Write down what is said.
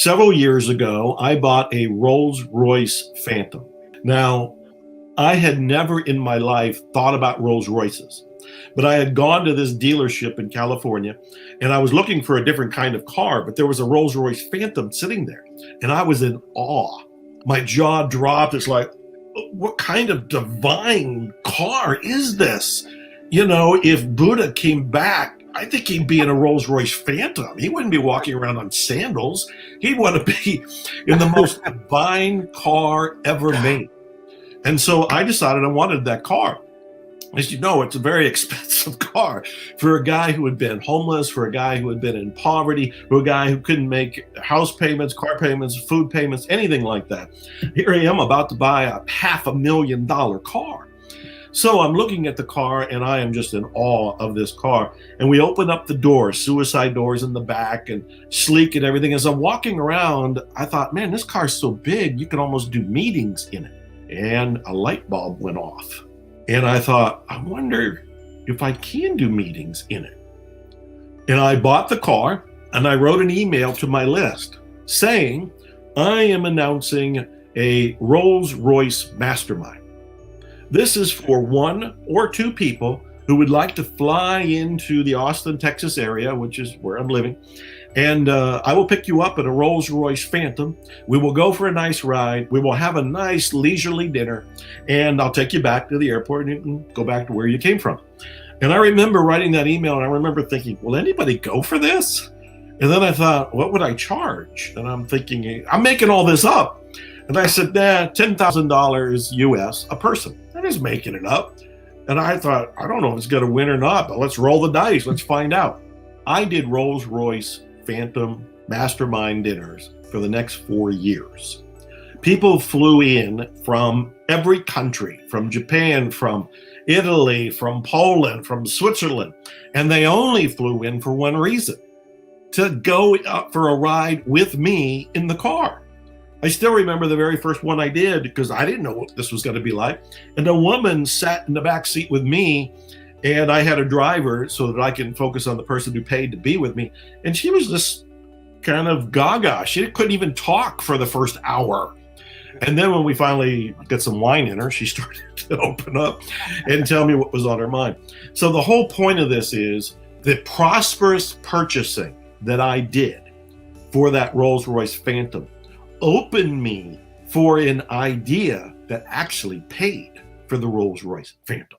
Several years ago, I bought a Rolls-Royce Phantom. Now, I had never in my life thought about Rolls-Royces, but I had gone to this dealership in California and I was looking for a different kind of car, but there was a Rolls-Royce Phantom sitting there and I was in awe. My jaw dropped. It's like, what kind of divine car is this? You know, if Buddha came back, I think he'd be in a Rolls-Royce Phantom. He wouldn't be walking around on sandals. He'd want to be in the most divine car ever made. And so I decided I wanted that car. As you know, it's a very expensive car for a guy who had been homeless, for a guy who had been in poverty, for a guy who couldn't make house payments, car payments, food payments, anything like that. Here I am about to buy a $500,000 car. So I'm looking at the car and I am just in awe of this car. And we open up the doors, suicide doors in the back and sleek and everything. As I'm walking around, I thought, man, this car's so big, you can almost do meetings in it. And a light bulb went off. And I thought, I wonder if I can do meetings in it. And I bought the car and I wrote an email to my list saying, I am announcing a Rolls-Royce mastermind. This is for 1 or 2 people who would like to fly into the Austin, Texas area, which is where I'm living. And I will pick you up at a Rolls-Royce Phantom. We will go for a nice ride. We will have a nice leisurely dinner. And I'll take you back to the airport and you can go back to where you came from. And I remember writing that email and I remember thinking, will anybody go for this? And then I thought, what would I charge? And I'm thinking, I'm making all this up. And I said, $10,000 US a person. I'm just making it up. And I thought, I don't know if it's going to win or not, but let's roll the dice. Let's find out. I did Rolls-Royce Phantom mastermind dinners for the next 4 years. People flew in from every country, from Japan, from Italy, from Poland, from Switzerland, and they only flew in for one reason, to go up for a ride with me in the car. I still remember the very first one I did because I didn't know what this was going to be like. And a woman sat in the back seat with me and I had a driver so that I can focus on the person who paid to be with me. And she was just kind of gaga. She couldn't even talk for the first hour. And then when we finally got some wine in her, she started to open up and tell me what was on her mind. So the whole point of this is the prosperous purchasing that I did for that Rolls-Royce Phantom opened me for an idea that actually paid for the Rolls-Royce Phantom.